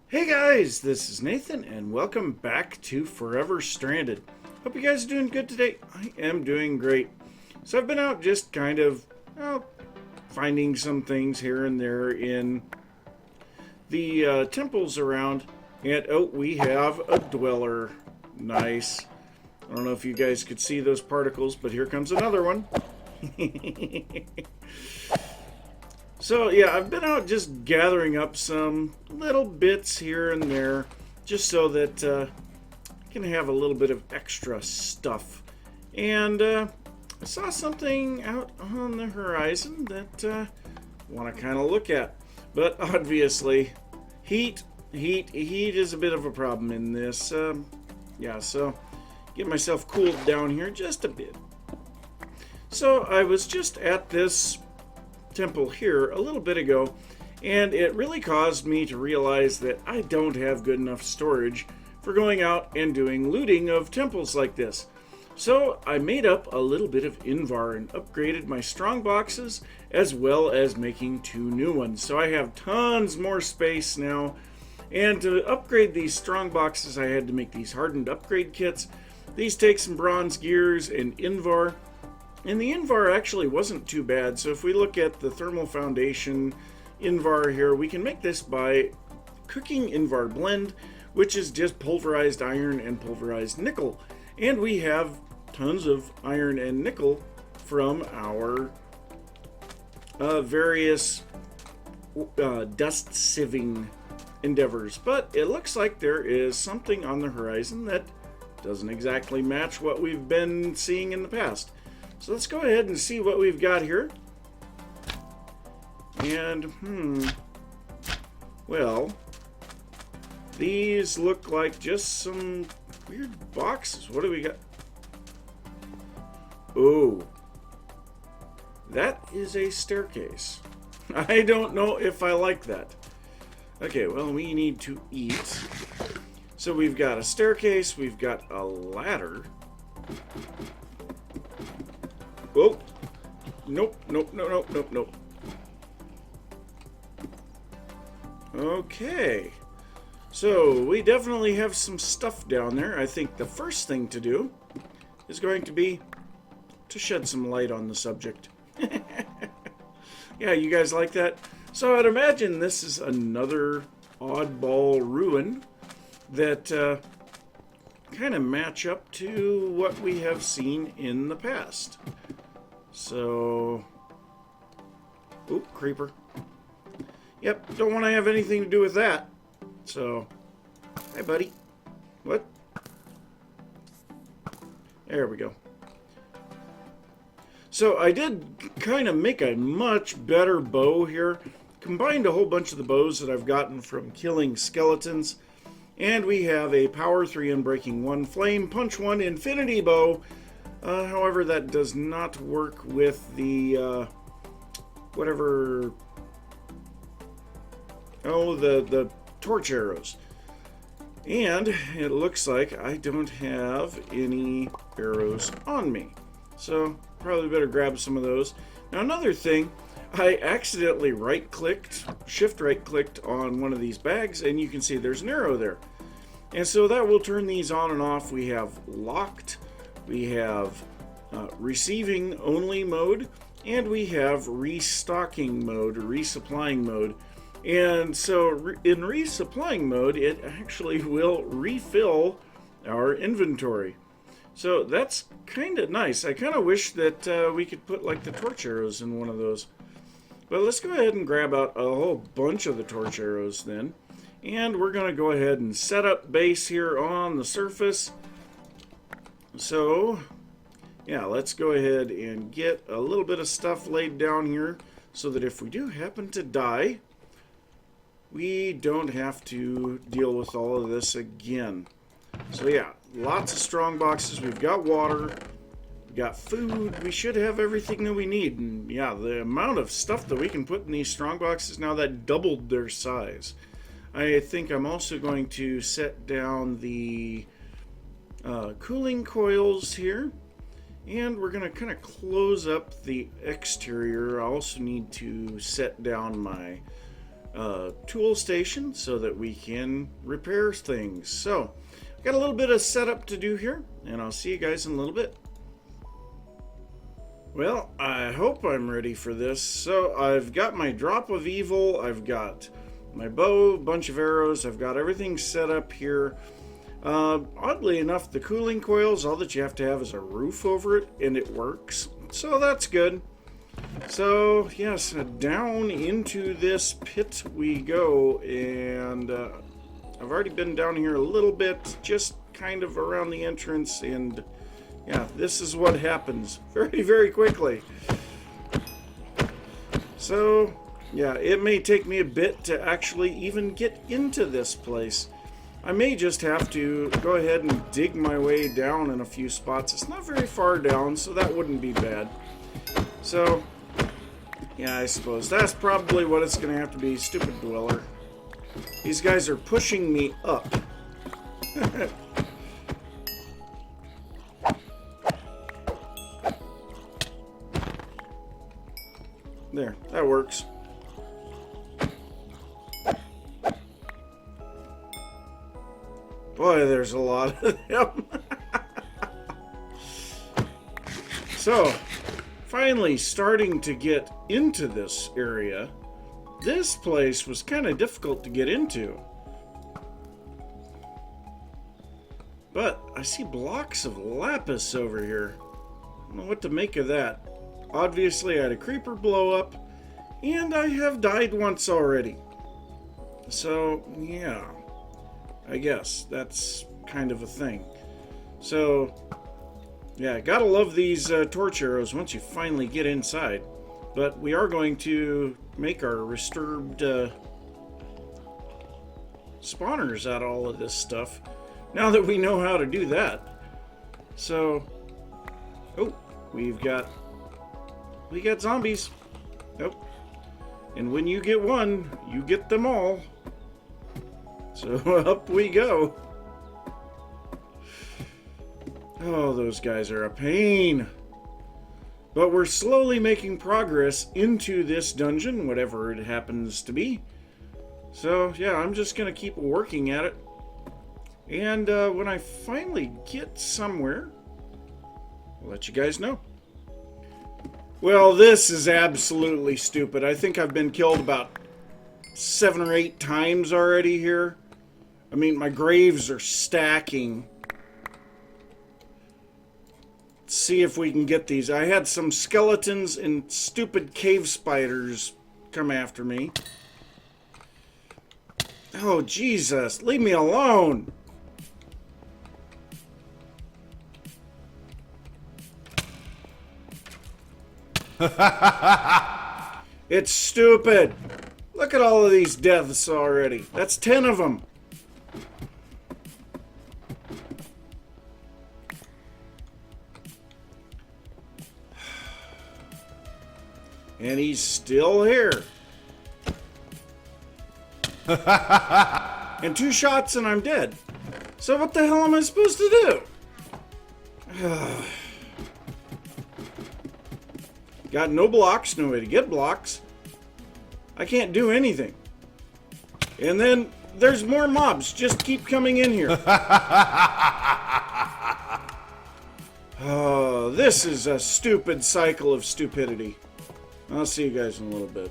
Hey guys, this is Nathan and welcome back to Forever Stranded. Hope you guys are doing good today. I am doing great. So I've been out just kind of finding some things here and there in the temples around. And we have a dweller. Nice. I don't know if you guys could see those particles, but here comes another one. So yeah, I've been out just gathering up some little bits here and there, just so that I can have a little bit of extra stuff. And I saw something out on the horizon that I want to kind of look at. But obviously, heat is a bit of a problem in this. Yeah, so get myself cooled down here just a bit. So I was just at this temple here a little bit ago, and it really caused me to realize that I don't have good enough storage for going out and doing looting of temples like this. So I made up a little bit of Invar and upgraded my strong boxes, as well as making 2 new ones. So I have tons more space now, and to upgrade these strong boxes I had to make these hardened upgrade kits. These take some bronze gears and Invar. And the Invar actually wasn't too bad. So if we look at the thermal foundation Invar here, we can make this by cooking Invar blend, which is just pulverized iron and pulverized nickel. And we have tons of iron and nickel from our various dust sieving endeavors. But it looks like there is something on the horizon that doesn't exactly match what we've been seeing in the past. So let's go ahead and see what we've got here. And, well, these look like just some weird boxes. What do we got? Oh, that is a staircase. I don't know if I like that. Okay, well, we need to eat. So we've got a staircase, we've got a ladder. Oh, nope. Okay, so we definitely have some stuff down there. I think the first thing to do is going to be to shed some light on the subject. Yeah, you guys like that? So I'd imagine this is another oddball ruin that kind of match up to what we have seen in the past. So, oop, creeper. Yep, don't want to have anything to do with that. So, hi buddy. What? There we go. So I did kind of make a much better bow here. Combined a whole bunch of the bows that I've gotten from killing skeletons. And we have a Power 3 Unbreaking 1 Flame Punch 1 Infinity Bow. However, that does not work with the, whatever... Oh, the torch arrows. And it looks like I don't have any arrows on me. So, probably better grab some of those. Now, another thing, I accidentally shift right-clicked on one of these bags, and you can see there's an arrow there. And so that will turn these on and off. We have locked, we have receiving only mode, and we have restocking mode, or resupplying mode. And so in resupplying mode, it actually will refill our inventory. So that's kind of nice. I kind of wish that we could put like the torch arrows in one of those. But let's go ahead and grab out a whole bunch of the torch arrows then. And we're going to go ahead and set up base here on the surface. So, yeah, let's go ahead and get a little bit of stuff laid down here so that if we do happen to die, we don't have to deal with all of this again. So yeah, lots of strong boxes. We've got water, we've got food. We should have everything that we need. And yeah, the amount of stuff that we can put in these strong boxes now, that doubled their size. I think I'm also going to set down the cooling coils here. And we're going to kind of close up the exterior. I also need to set down my tool station so that we can repair things. So, got a little bit of setup to do here, and I'll see you guys in a little bit. Well, I hope I'm ready for this. So, I've got my drop of evil, I've got my bow, bunch of arrows, I've got everything set up here. Oddly enough, the cooling coils, all that you have to have is a roof over it, and it works. So that's good. So, yes, down into this pit we go, and I've already been down here a little bit, just kind of around the entrance, and yeah, this is what happens very, very quickly. So, yeah, it may take me a bit to actually even get into this place. I may just have to go ahead and dig my way down in a few spots. It's not very far down, so that wouldn't be bad. So, yeah, I suppose that's probably what it's going to have to be. Stupid dweller. These guys are pushing me up. There, that works. Boy, there's a lot of them. So, finally starting to get into this area. This place was kind of difficult to get into. But I see blocks of lapis over here. I don't know what to make of that. Obviously, I had a creeper blow up, and I have died once already. So, yeah. I guess that's kind of a thing. So, yeah, gotta love these torch arrows once you finally get inside. But we are going to make our disturbed spawners out of all of this stuff, now that we know how to do that. So, oh, we got zombies. Nope. And when you get one, you get them all. So up we go. Oh, those guys are a pain. But we're slowly making progress into this dungeon, whatever it happens to be. So, yeah, I'm just going to keep working at it. And when I finally get somewhere, I'll let you guys know. Well, this is absolutely stupid. I think I've been killed about 7 or 8 times already here. I mean, my graves are stacking. Let's see if we can get these. I had some skeletons and stupid cave spiders come after me. Oh, Jesus. Leave me alone. It's stupid. Look at all of these deaths already. That's 10 of them. And he's still here. And 2 shots and I'm dead. So what the hell am I supposed to do? Got no blocks, no way to get blocks. I can't do anything. And then there's more mobs. Just keep coming in here. Oh, this is a stupid cycle of stupidity. I'll see you guys in a little bit.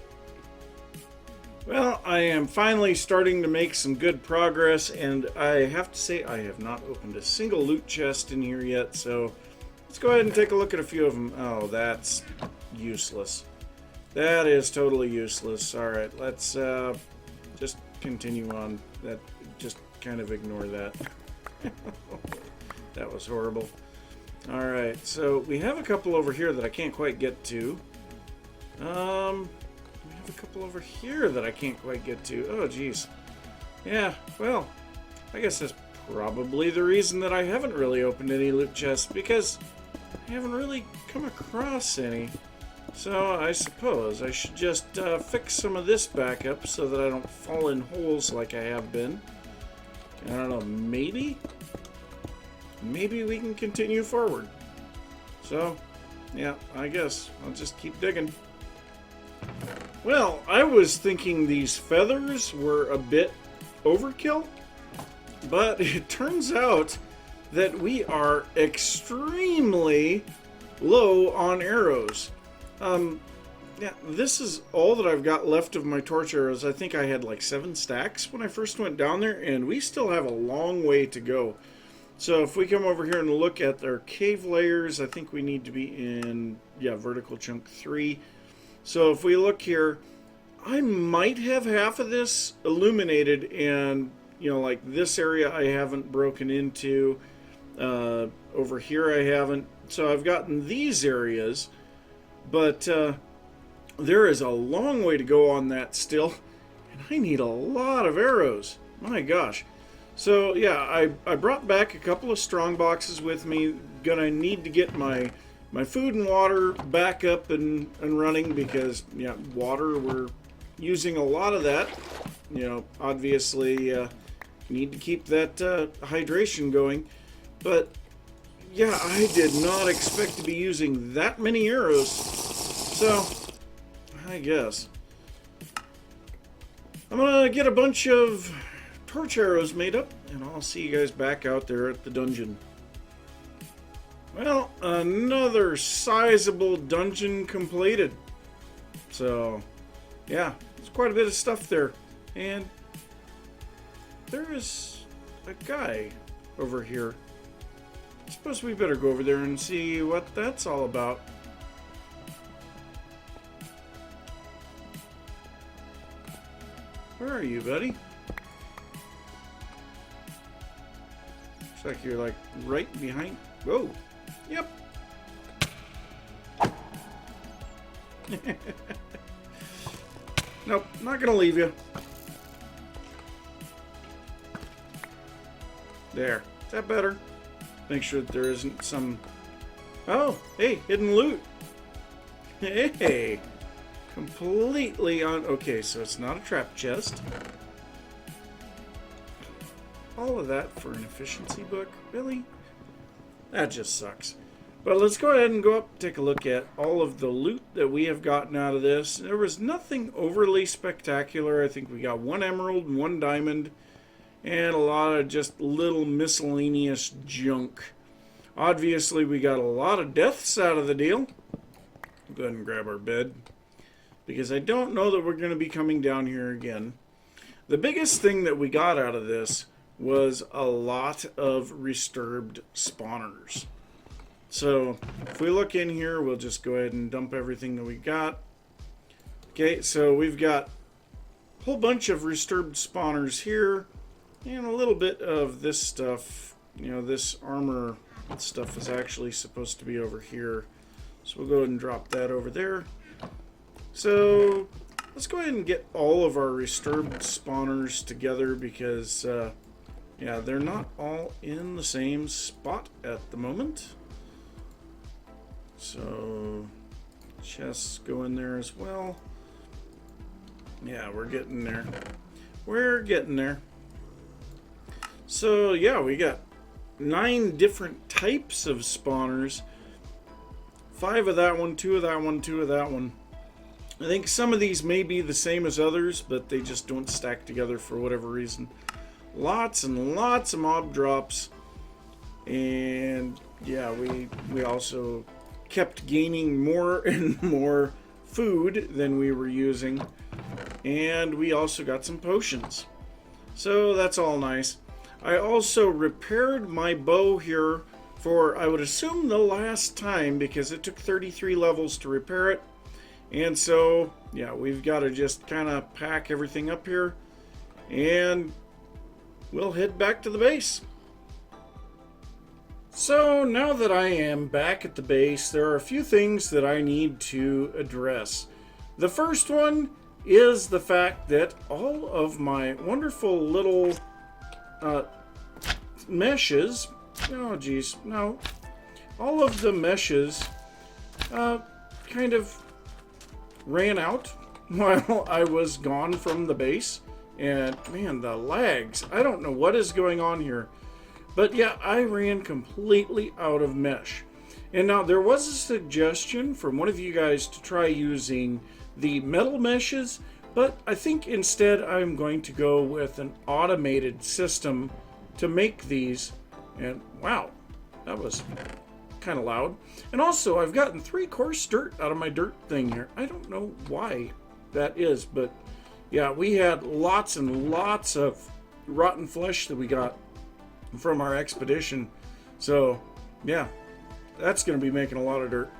Well, I am finally starting to make some good progress, and I have to say I have not opened a single loot chest in here yet, so let's go ahead and take a look at a few of them. Oh, that's useless. That is totally useless. Alright, let's just continue on. Just kind of ignore that. That was horrible. Alright, so we have a couple over here that I can't quite get to. We have a couple over here that I can't quite get to. Oh, geez. Yeah, well, I guess that's probably the reason that I haven't really opened any loot chests, because I haven't really come across any. So I suppose I should just fix some of this back up so that I don't fall in holes like I have been. I don't know, maybe we can continue forward. So, yeah, I guess I'll just keep digging. Well, I was thinking these feathers were a bit overkill, but it turns out that we are extremely low on arrows. Yeah, this is all that I've got left of my torch arrows. I think I had like 7 stacks when I first went down there, and we still have a long way to go. So if we come over here and look at our cave layers, I think we need to be in, vertical chunk 3. So if we look here, I might have half of this illuminated, and, like this area I haven't broken into. Over here I haven't. So I've gotten these areas, but there is a long way to go on that still, and I need a lot of arrows. My gosh. So yeah, I brought back a couple of strong boxes with me. Gonna need to get my food and water back up and running, because water, we're using a lot of that. Obviously need to keep that hydration going. But yeah, I did not expect to be using that many arrows. So I guess I'm gonna get a bunch of torch arrows made up, and I'll see you guys back out there at the dungeon. Well, another sizable dungeon completed. So yeah, there's quite a bit of stuff there, and there is a guy over here. I suppose we better go over there and see what that's all about. Where are you, buddy? Looks like you're like right behind. Whoa. Yep. Nope, not gonna leave you. There. Is that better? Make sure that there isn't some... Oh, hey, hidden loot. Hey. Completely on... Okay, so it's not a trap chest. All of that for an efficiency book? Really? That just sucks. But let's go ahead and go up and take a look at all of the loot that we have gotten out of this. There was nothing overly spectacular. I think we got 1 emerald and 1 diamond, and a lot of just little miscellaneous junk. Obviously, we got a lot of deaths out of the deal. Go ahead and grab our bed, because I don't know that we're going to be coming down here again. The biggest thing that we got out of this was a lot of resturbed spawners. So if we look in here, we'll just go ahead and dump everything that we got. Okay, so we've got a whole bunch of resturbed spawners here, and a little bit of this stuff. This armor stuff is actually supposed to be over here. So we'll go ahead and drop that over there. So let's go ahead and get all of our resturbed spawners together, because yeah, they're not all in the same spot at the moment. So chests go in there as well. Yeah, we're getting there. We're getting there. So yeah, we got 9 different types of spawners. 5 of that one, 2 of that one, 2 of that one. I think some of these may be the same as others, but they just don't stack together for whatever reason. Lots and lots of mob drops. And yeah, we also kept gaining more and more food than we were using. And we also got some potions. So that's all nice. I also repaired my bow here for, I would assume, the last time, because it took 33 levels to repair it. And so, yeah, we've got to just kind of pack everything up here, and we'll head back to the base. So now that I am back at the base, there are a few things that I need to address. The first one is the fact that all of my wonderful little meshes, oh geez, no, all of the meshes kind of ran out while I was gone from the base. And man, the lags, I don't know what is going on here. But yeah, I ran completely out of mesh. And now there was a suggestion from one of you guys to try using the metal meshes, but I think instead I'm going to go with an automated system to make these. And wow, that was kind of loud. And also I've gotten 3 coarse dirt out of my dirt thing here. I don't know why that is, but yeah, we had lots and lots of rotten flesh that we got from our expedition. So yeah, that's going to be making a lot of dirt.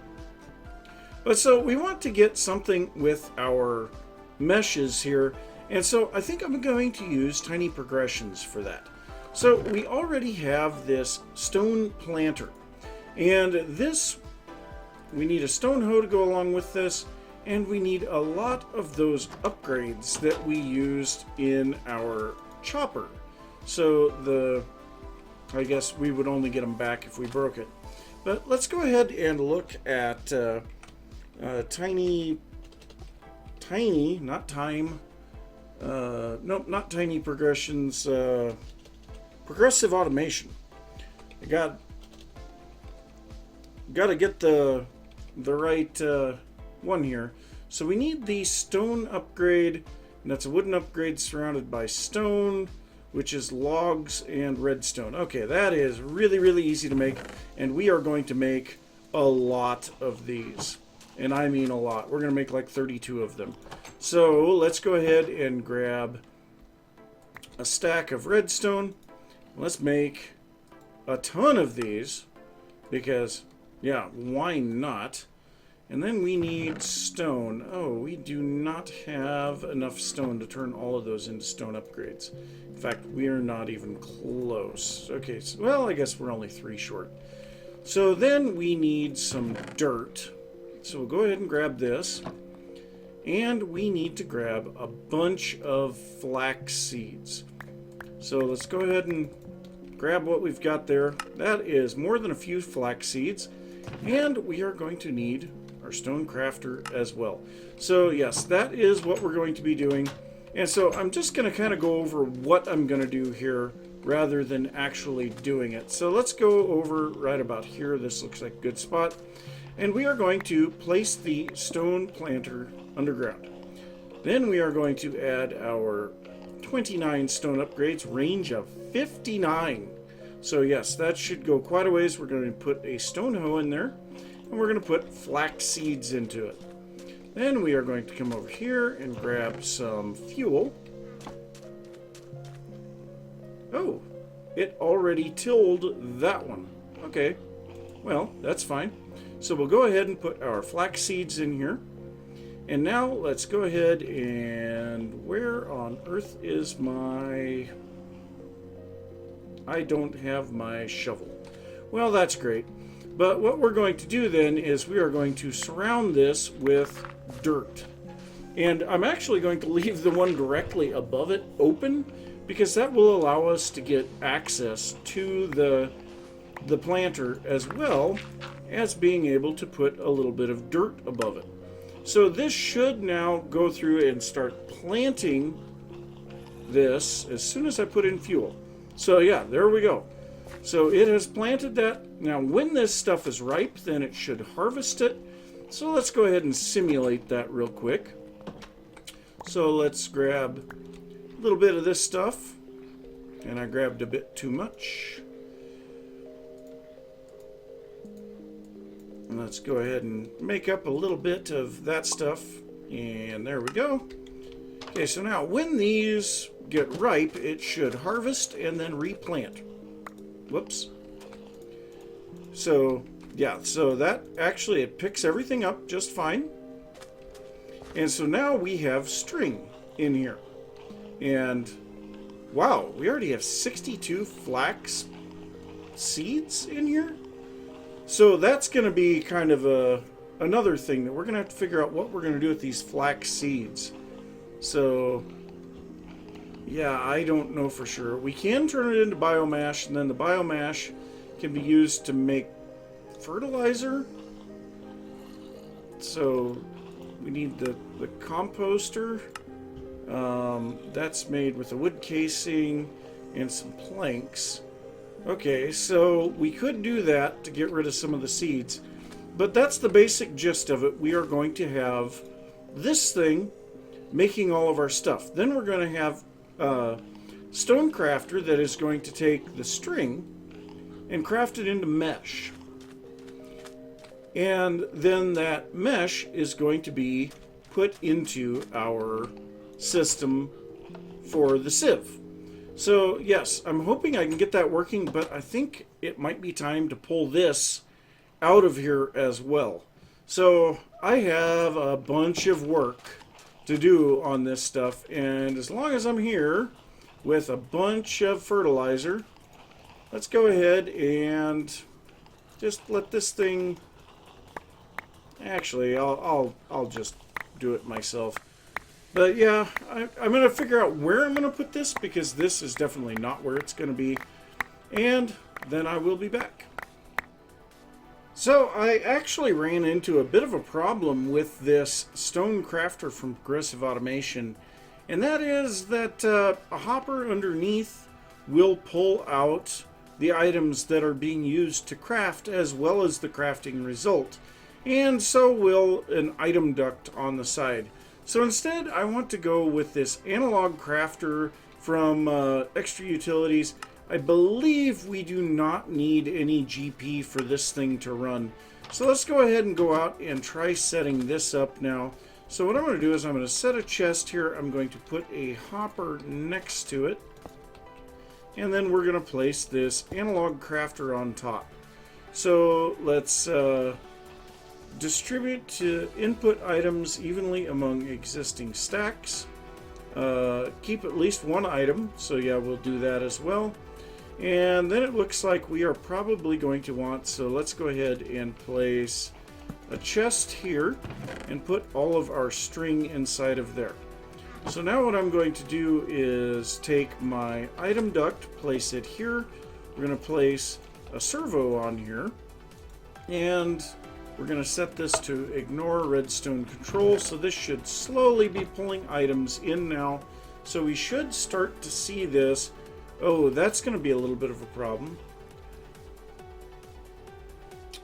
But so we want to get something with our meshes here, and so I think I'm going to use tiny progressions for that. So we already have this stone planter, and this, we need a stone hoe to go along with this, and we need a lot of those upgrades that we used in our chopper. So I guess we would only get them back if we broke it. But let's go ahead and look at tiny, not time, nope, not tiny progressions, progressive automation. I got to get the right one here. So we need the stone upgrade, and that's a wooden upgrade surrounded by stone, which is logs and redstone. Okay, that is really, really easy to make, and we are going to make a lot of these. And I mean a lot. We're going to make like 32 of them. So let's go ahead and grab a stack of redstone. Let's make a ton of these, because, yeah, why not? And then we need stone. Oh, we do not have enough stone to turn all of those into stone upgrades. In fact, we are not even close. Okay, so, well, I guess we're only 3 short. So then we need some dirt. So we'll go ahead and grab this. And we need to grab a bunch of flax seeds. So let's go ahead and grab what we've got there. That is more than a few flax seeds. And we are going to need our stone crafter as well. So yes, that is what we're going to be doing. And so I'm just going to kind of go over what I'm going to do here rather than actually doing it. So let's go over right about here. This looks like a good spot. And we are going to place the stone planter underground. Then we are going to add our 29 stone upgrades, range of 59. So yes, that should go quite a ways. We're going to put a stone hoe in there, and we're going to put flax seeds into it. Then we are going to come over here and grab some fuel. Oh, it already tilled that one. Okay, well, that's fine. So we'll go ahead and put our flax seeds in here. And now let's go ahead and where on earth is my... I don't have my shovel. Well, that's great. But what we're going to do then is we are going to surround this with dirt. And I'm actually going to leave the one directly above it open, because that will allow us to get access to the planter, as well as being able to put a little bit of dirt above it. So this should now go through and start planting this as soon as I put in fuel. So yeah, there we go. So it has planted that. Now when this stuff is ripe, then it should harvest it. So let's go ahead and simulate that real quick. So let's grab a little bit of this stuff. And I grabbed a bit too much. And let's go ahead and make up a little bit of that stuff. And there we go. Okay, so now when these get ripe, it should harvest and then replant. Whoops. So, yeah, so that actually, it picks everything up just fine. And so now we have string in here. And wow, we already have 62 flax seeds in here. So that's going to be kind of another thing that we're going to have to figure out what we're going to do with these flax seeds. So, yeah, I don't know for sure. We can turn it into biomass, and then the biomass can be used to make fertilizer. So we need the composter. That's made with a wood casing and some planks. Okay, so we could do that to get rid of some of the seeds, but that's the basic gist of it. We are going to have this thing making all of our stuff. Then we're going to have a stone crafter that is going to take the string and craft it into mesh. And then that mesh is going to be put into our system for the sieve. So yes, I'm hoping I can get that working, but I think it might be time to pull this out of here as well. So I have a bunch of work to do on this stuff, and as long as I'm here with a bunch of fertilizer, let's go ahead and just let this thing... Actually, I'll just do it myself. But yeah, I'm going to figure out where I'm going to put this, because this is definitely not where it's going to be. And then I will be back. So I actually ran into a bit of a problem with this stone crafter from Progressive Automation. And that is that a hopper underneath will pull out the items that are being used to craft, as well as the crafting result. And so will an item duct on the side. So instead, I want to go with this analog crafter from Extra Utilities. I believe we do not need any GP for this thing to run. So let's go ahead and go out and try setting this up now. So what I'm going to do is I'm going to set a chest here. I'm going to put a hopper next to it. And then we're going to place this analog crafter on top. So let's... distribute to input items evenly among existing stacks. Keep at least one item, so yeah, we'll do that as well. And then it looks like we are probably going to want, so let's go ahead and place a chest here and put all of our string inside of there. So now what I'm going to do is take my item duct, place it here. We're going to place a servo on here, and we're going to set this to ignore redstone control, so this should slowly be pulling items in now. So we should start to see this. Oh, that's going to be a little bit of a problem.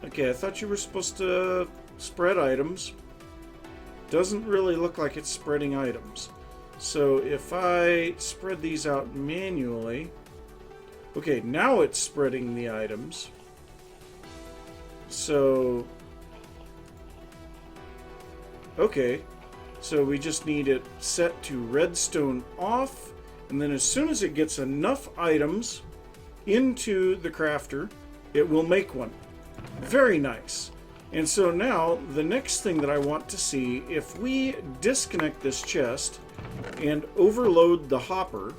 Okay, I thought you were supposed to spread items. Doesn't really look like it's spreading items. So if I spread these out manually... Okay, now it's spreading the items. So... Okay, so we just need it set to redstone off, and then as soon as it gets enough items into the crafter, it will make one. Very nice. And so now the next thing that I want to see, if we disconnect this chest and overload the hopper,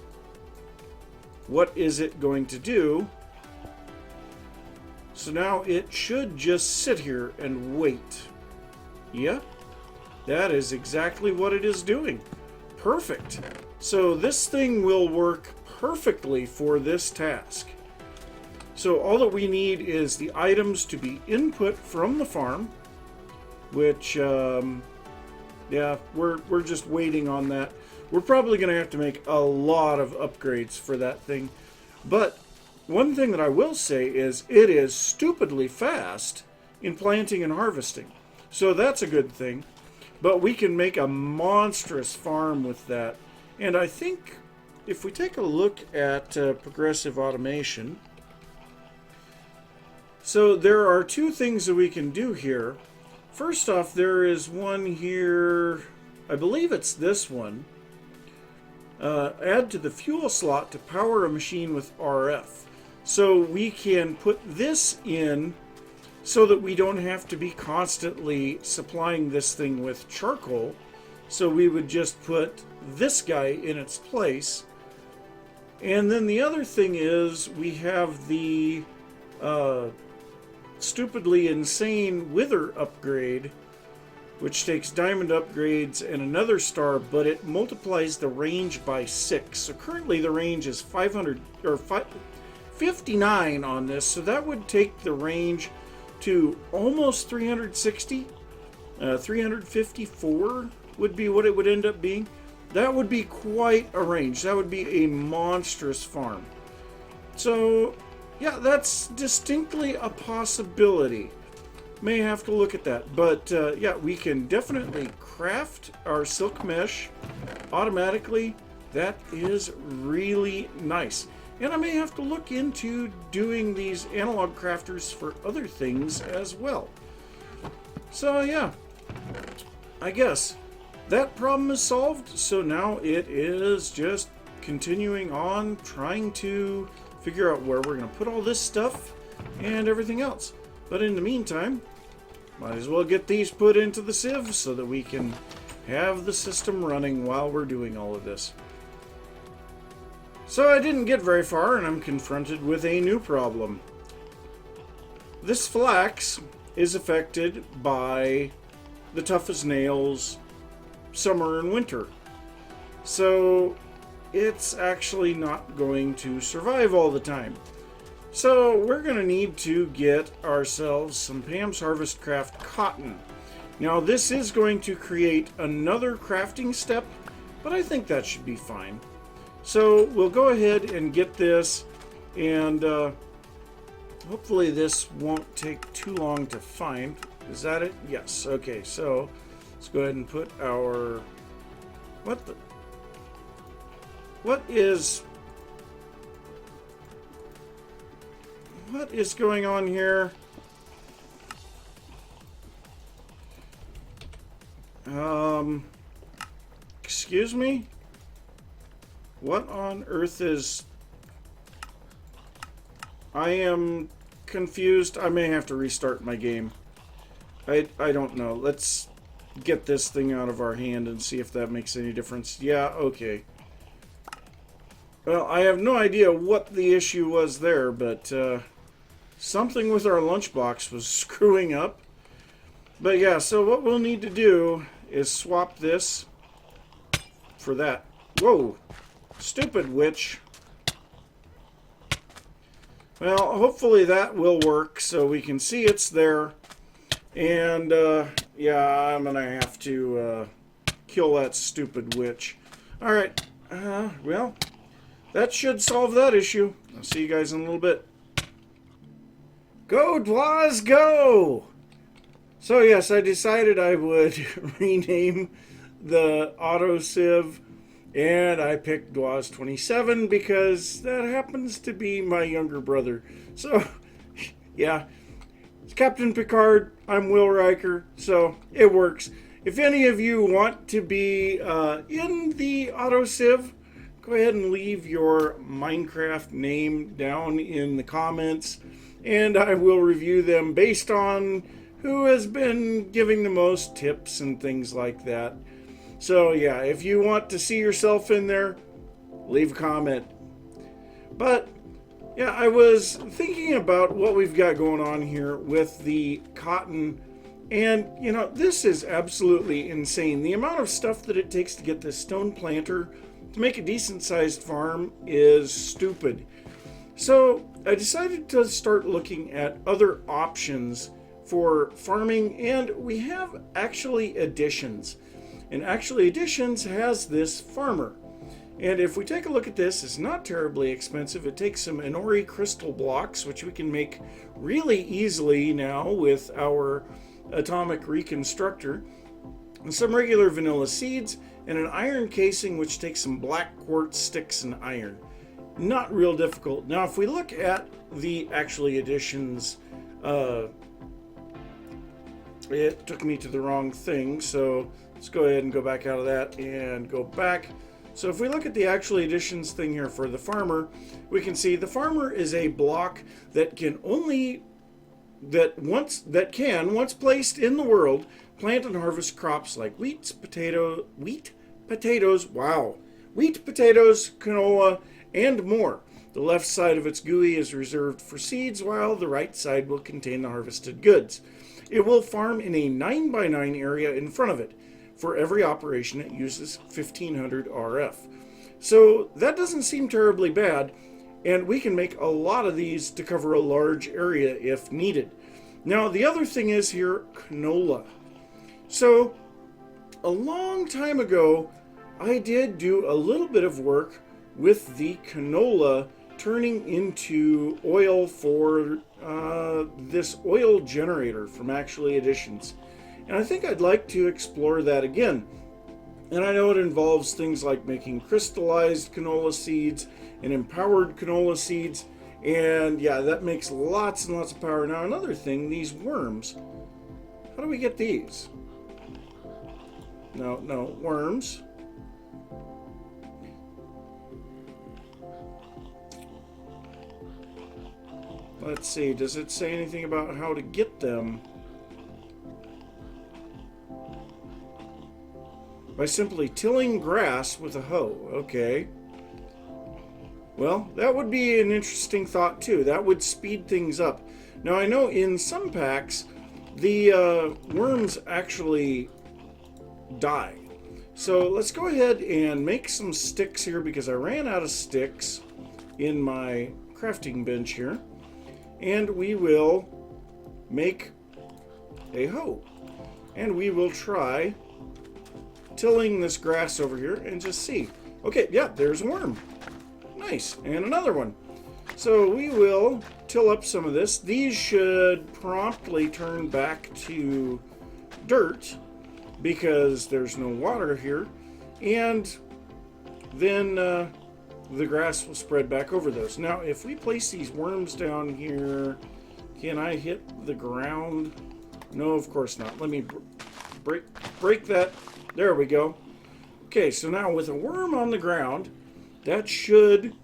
what is it going to do? So now it should just sit here and wait. Yep. That is exactly what it is doing. Perfect. So this thing will work perfectly for this task. So all that we need is the items to be input from the farm, which, yeah, we're just waiting on that. We're probably going to have to make a lot of upgrades for that thing. But one thing that I will say is it is stupidly fast in planting and harvesting. So that's a good thing. But we can make a monstrous farm with that. And I think if we take a look at Progressive Automation, so there are two things that we can do here. First off, there is one here, I believe it's this one. Add to the fuel slot to power a machine with RF. So we can put this in so that we don't have to be constantly supplying this thing with charcoal. So we would just put this guy in its place. And then the other thing is we have the stupidly insane wither upgrade, which takes diamond upgrades and another star, but it multiplies the range by 6. So currently the range is 500 or 59 on this, so that would take the range to almost 360. 354 would be what it would end up being. That would be quite a range. That would be a monstrous farm. So Yeah, that's distinctly a possibility. May have to look at that. But yeah, we can definitely craft our silk mesh automatically. That is really nice. And I may have to look into doing these analog crafters for other things as well. So yeah, I guess that problem is solved. So now it is just continuing on trying to figure out where we're going to put all this stuff and everything else. But in the meantime, might as well get these put into the Sieve so that we can have the system running while we're doing all of this. So I didn't get very far, and I'm confronted with a new problem. This flax is affected by the tough as nails summer and winter. So it's actually not going to survive all the time. So we're going to need to get ourselves some Pam's Harvest Craft cotton. Now this is going to create another crafting step, but I think that should be fine. So we'll go ahead and get this, and hopefully this won't take too long to find. Is that it? Yes. Okay, so let's go ahead and put our... What is going on here? Excuse me? What on earth is... I am confused. I may have to restart my game. I don't know. Let's get this thing out of our hand and see if that makes any difference. Yeah, okay. Well, I have no idea what the issue was there, but something with our lunchbox was screwing up. But yeah, so what we'll need to do is swap this for that. Whoa! Stupid witch. Well, hopefully that will work so we can see it's there. And, yeah, I'm gonna have to kill that stupid witch. Alright, well, that should solve that issue. I'll see you guys in a little bit. Go, Dwaz, go! So, yes, I decided I would rename the auto sieve, and I picked Dwaz 27 because that happens to be my younger brother. So, yeah, it's Captain Picard, I'm Will Riker, so it works. If any of you want to be in the auto sieve, go ahead and leave your Minecraft name down in the comments, and I will review them based on who has been giving the most tips and things like that. So yeah, if you want to see yourself in there, leave a comment. But yeah, I was thinking about what we've got going on here with the cotton, and you know, this is absolutely insane. The amount of stuff that it takes to get this stone planter to make a decent sized farm is stupid. So I decided to start looking at other options for farming, and we have Actually Additions. And Actually Additions has this farmer. And if we take a look at this, it's not terribly expensive. It takes some Inori crystal blocks, which we can make really easily now with our atomic reconstructor, and some regular vanilla seeds, and an iron casing, which takes some black quartz sticks and iron. Not real difficult. Now, if we look at the Actually Additions, it took me to the wrong thing, so let's go ahead and go back out of that and go back. So if we look at the Actually Additions thing here for the farmer, we can see the farmer is a block that can once placed in the world, plant and harvest crops like wheat, potatoes, canola, and more. The left side of its GUI is reserved for seeds, while the right side will contain the harvested goods. It will farm in a 9x9 area in front of it. For every operation, it uses 1500 RF. So that doesn't seem terribly bad, and we can make a lot of these to cover a large area if needed. Now, the other thing is here, canola. So, a long time ago, I did do a little bit of work with the canola turning into oil for this oil generator from Actually Additions. And I think I'd like to explore that again. And I know it involves things like making crystallized canola seeds and empowered canola seeds. And yeah, that makes lots and lots of power. Now, another thing, these worms. How do we get these? No, worms. Let's see, does it say anything about how to get them? By simply tilling grass with a hoe. Okay. Well, that would be an interesting thought too. That would speed things up. Now, I know in some packs, the worms actually die. So let's go ahead and make some sticks here because I ran out of sticks in my crafting bench here. And we will make a hoe. And we will try tilling this grass over here and just see. Okay, yeah, there's a worm. Nice. And another one. So we will till up some of this. These should promptly turn back to dirt because there's no water here. And then the grass will spread back over those. Now, if we place these worms down here, can I hit the ground? No, of course not. Let me break that. There we go. Okay, so now with a worm on the ground, that should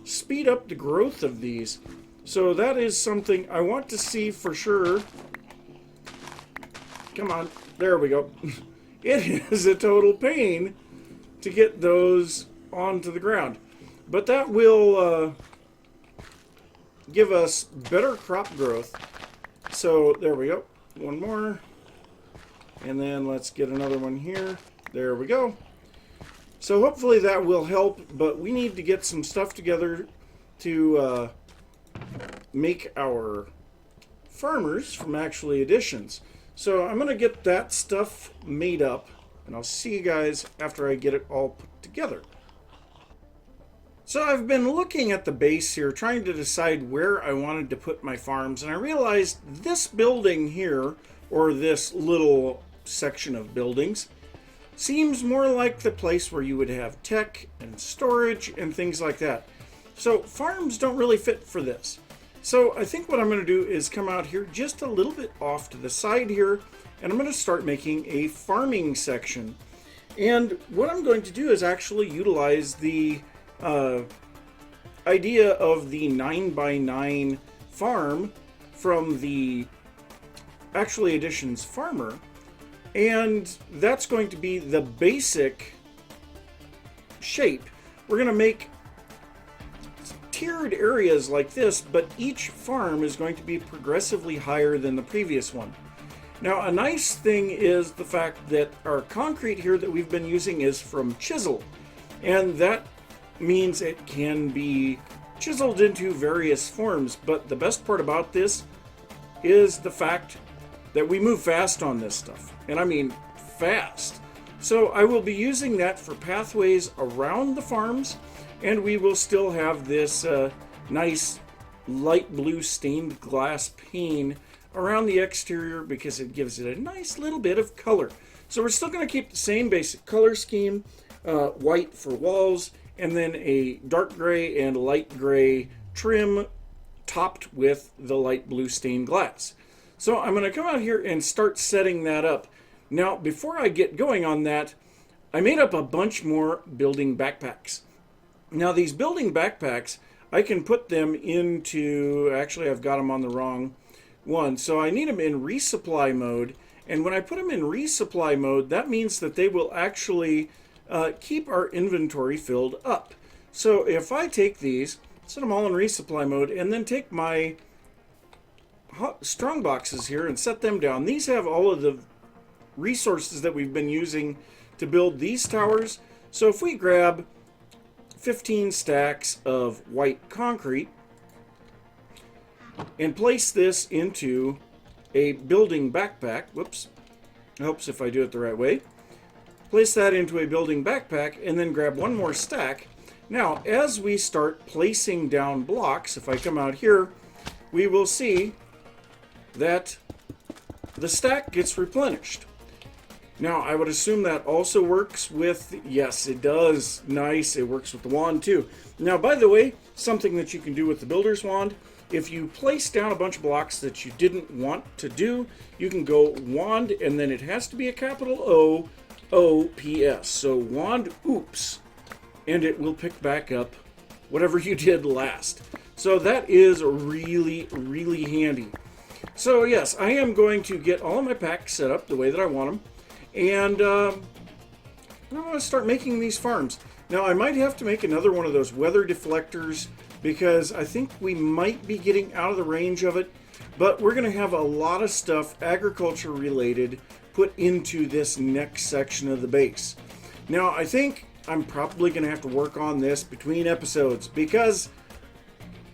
speed up the growth of these. So that is something I want to see for sure. Come on. There we go. It is a total pain to get those onto the ground. But that will give us better crop growth. So there we go. One more. And then let's get another one here. There we go. So hopefully that will help, but we need to get some stuff together to make our farmers from Actually Additions. So I'm going to get that stuff made up, and I'll see you guys after I get it all put together. So I've been looking at the base here, trying to decide where I wanted to put my farms, and I realized this building here, or this little section of buildings, seems more like the place where you would have tech and storage and things like that. So farms don't really fit for this. So I think what I'm going to do is come out here just a little bit off to the side here, and I'm going to start making a farming section. And what I'm going to do is actually utilize the idea of the 9x9 farm from the Actually Additions Farmer, and that's going to be the basic shape. We're going to make tiered areas like this, but each farm is going to be progressively higher than the previous one. Now, a nice thing is the fact that our concrete here that we've been using is from chisel, and that means it can be chiseled into various forms. But the best part about this is the fact that we move fast on this stuff, and I mean fast. So I will be using that for pathways around the farms, and we will still have this nice light blue stained glass pane around the exterior because it gives it a nice little bit of color. So we're still going to keep the same basic color scheme, white for walls, and then a dark gray and light gray trim topped with the light blue stained glass. So I'm going to come out here and start setting that up. Now, before I get going on that, I made up a bunch more building backpacks. Now, these building backpacks, I can put them into, actually I've got them on the wrong one. So I need them in resupply mode. And when I put them in resupply mode, that means that they will actually keep our inventory filled up. So if I take these, set them all in resupply mode, and then take my strong boxes here and set them down. These have all of the resources that we've been using to build these towers. So if we grab 15 stacks of white concrete and place this into a building backpack, whoops, helps if I do it the right way, place that into a building backpack and then grab one more stack, Now, as we start placing down blocks, if I come out here, we will see that the stack gets replenished. Now, I would assume that also works with, yes, it does. Nice, it works with the wand too. Now, by the way, something that you can do with the builder's wand, if you place down a bunch of blocks that you didn't want to do, you can go wand, and then it has to be a capital O, O-P-S. So wand oops, and it will pick back up whatever you did last. So that is really, really handy. So yes, I am going to get all of my packs set up the way that I want them. And I'm going to start making these farms. Now, I might have to make another one of those weather deflectors because I think we might be getting out of the range of it. But we're going to have a lot of stuff agriculture related put into this next section of the base. Now, I think I'm probably going to have to work on this between episodes because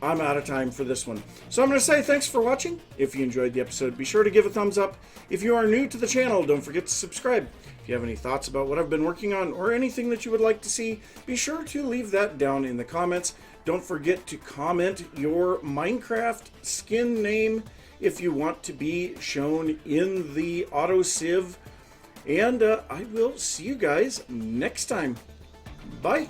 I'm out of time for this one. So I'm going to say thanks for watching. If you enjoyed the episode, be sure to give a thumbs up. If you are new to the channel, don't forget to subscribe. If you have any thoughts about what I've been working on or anything that you would like to see, be sure to leave that down in the comments. Don't forget to comment your Minecraft skin name if you want to be shown in the auto sieve. And I will see you guys next time. Bye.